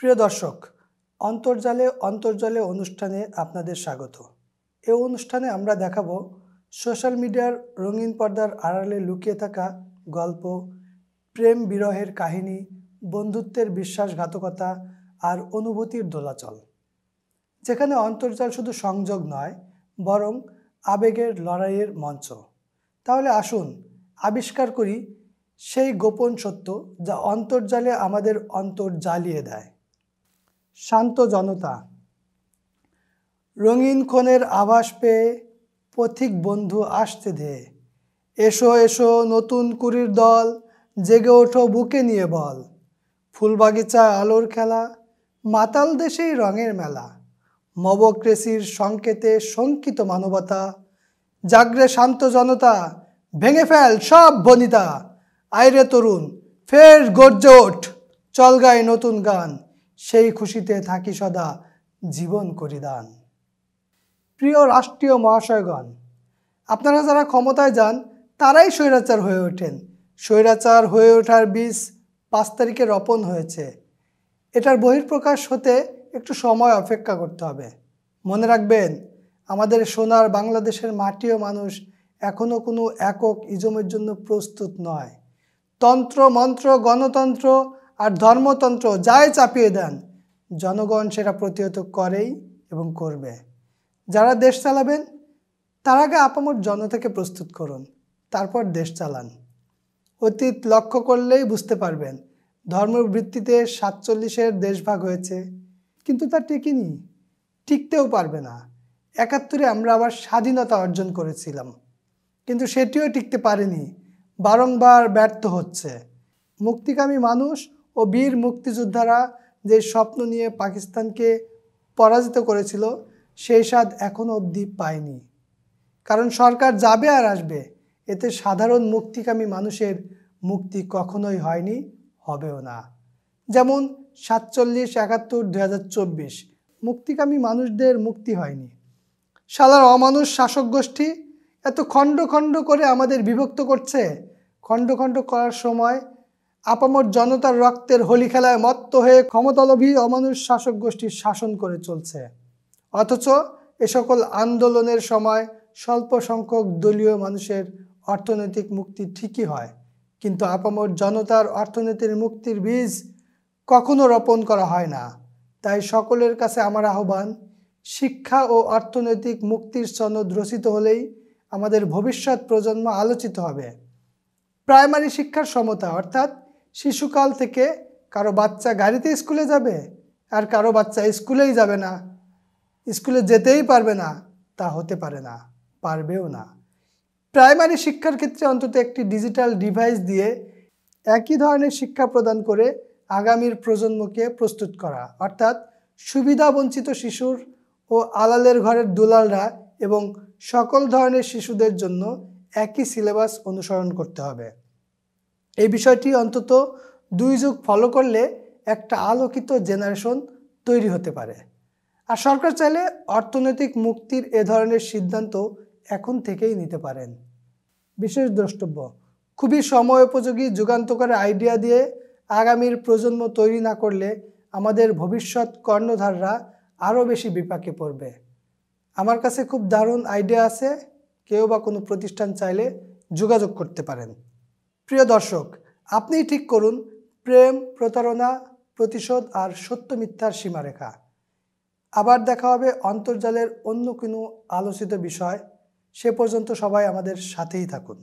প্রিয় দর্শক, অন্তর্জালে অনুষ্ঠানে আপনাদের স্বাগত। এই অনুষ্ঠানে আমরা দেখাবো সোশ্যাল মিডিয়ার রঙিন পর্দার আড়ালে লুকিয়ে থাকা গল্প, প্রেম বিরহের কাহিনী, বন্ধুত্বের বিশ্বাসঘাতকতা আর অনুভূতির দোলাচল, যেখানে অন্তর্জাল শুধু সংযোগ নয়, বরং আবেগের লড়াইয়ের মঞ্চ। তাহলে আসুন আবিষ্কার করি সেই গোপন সত্য যা অন্তর্জালে আমাদের অন্তর জ্বালিয়ে দেয়। শান্ত জনতা। রঙিন ক্ষণের আভাস পেয়ে পথিক বন্ধু আসতে ধেয়ে, এসো এসো নতুন কুড়ির দল, জেগে ওঠো বুকে নিয়ে বল। ফুলবাগিচা আলোর খেলা, মাতাল দেশেই রঙের মেলা, মবক্রেসির সংকেতে শঙ্কিত মানবতা। জাগরে শান্ত জনতা, ভেঙে ফেল সব বনিতা। আইরে তরুণ, ফের গর্জে ওঠ, চল গায় নতুন গান, সেই খুশিতে থাকি সদা, জীবন করি দান। প্রিয় রাষ্ট্রীয় মহাশয়গণ, আপনারা যারা ক্ষমতায় যান তারাই স্বৈরাচার হয়ে ওঠেন। স্বৈরাচার হয়ে ওঠার বীজ 5 তারিখে রোপণ হয়েছে। এটার বহিঃপ্রকাশ হতে একটু সময় অপেক্ষা করতে হবে। মনে রাখবেন, আমাদের সোনার বাংলাদেশের মাটি ও মানুষ এখনও কোনো একক ইজমের জন্য প্রস্তুত নয়। তন্ত্র মন্ত্র, গণতন্ত্র আর ধর্মতন্ত্র যাই চাপিয়ে দেন, জনগণ সেটা প্রতিহত করেই এবং করবে। যারা দেশ চালাবেন তার আগে আপামর জনতাকে প্রস্তুত করুন, তারপর দেশ চালান। অতীত লক্ষ্য করলেই বুঝতে পারবেন, ধর্মের ভিত্তিতে 47-এর দেশভাগ হয়েছে, কিন্তু তা টেকেনি, টিকতেও পারবে না। 71-এ আমরা আবার স্বাধীনতা অর্জন করেছিলাম, কিন্তু সেটিও টিকতে পারেনি, বারংবার ব্যর্থ হচ্ছে। মুক্তিকামী মানুষ ও বীর মুক্তিযোদ্ধারা যে স্বপ্ন নিয়ে পাকিস্তানকে পরাজিত করেছিল, সেই স্বাদ এখনও অবধি পায়নি। কারণ সরকার যাবে আর আসবে, এতে সাধারণ মুক্তিকামী মানুষের মুক্তি কখনোই হয়নি, হবেও না। যেমন 47, 71, 2024 মুক্তিকামী মানুষদের মুক্তি হয়নি। শালার অমানুষ শাসক গোষ্ঠী এত খণ্ড খণ্ড করে আমাদের বিভক্ত করছে। খণ্ড খণ্ড করার সময় আপামর জনতার রক্তের হোলি খেলায় মত্ত হয়ে ক্ষমতালোভী অমানুষ শাসক গোষ্ঠীর শাসন করে চলছে। অথচ এ সকল আন্দোলনের সময় স্বল্প সংখ্যক দলীয় মানুষের অর্থনৈতিক মুক্তি ঠিকই হয়, কিন্তু আপামর জনতার অর্থনীতির মুক্তির বীজ কখনো রোপণ করা হয় না। তাই সকলের কাছে আমার আহ্বান, শিক্ষা ও অর্থনৈতিক মুক্তির সনদ রচিত হলেই আমাদের ভবিষ্যৎ প্রজন্ম আলোচিত হবে। প্রাইমারি শিক্ষার সমতা, অর্থাৎ শিশুকাল থেকে কারো বাচ্চা গাড়িতে স্কুলে যাবে আর কারো বাচ্চা স্কুলেই যাবে না, স্কুলে যেতেই পারবে না, তা হতে পারে না, পারবেও না। প্রাইমারি শিক্ষার ক্ষেত্রে অন্তত একটি ডিজিটাল ডিভাইস দিয়ে একই ধরনের শিক্ষা প্রদান করে আগামীর প্রজন্মকে প্রস্তুত করা, অর্থাৎ সুবিধা বঞ্চিত শিশুর ও আলালের ঘরের দুলালরা এবং সকল ধরনের শিশুদের জন্য একই সিলেবাস অনুসরণ করতে হবে। এই বিষয়টি অন্তত 2 যুগ ফলো করলে একটা আলোকিত জেনারেশন তৈরি হতে পারে। আর সরকার চাইলে অর্থনৈতিক মুক্তির এ ধরনের সিদ্ধান্ত এখন থেকেই নিতে পারেন। বিশেষ দ্রষ্টব্য, খুবই সময় উপযোগী যুগান্তকারী আইডিয়া দিয়ে আগামীর প্রজন্ম তৈরি না করলে আমাদের ভবিষ্যৎ কর্ণধাররা আরও বেশি বিপাকে পড়বে। আমার কাছে খুব দারুণ আইডিয়া আছে, কেউ বা কোনো প্রতিষ্ঠান চাইলে যোগাযোগ করতে পারেন। প্রিয় দর্শক, আপনিই ঠিক করুন প্রেম, প্রতারণা, প্রতিশোধ আর সত্য মিথ্যার সীমারেখা। আবার দেখা হবে অন্তর্জালের অন্য কোনো আলোচিত বিষয়। সে পর্যন্ত সবাই আমাদের সাথেই থাকুন।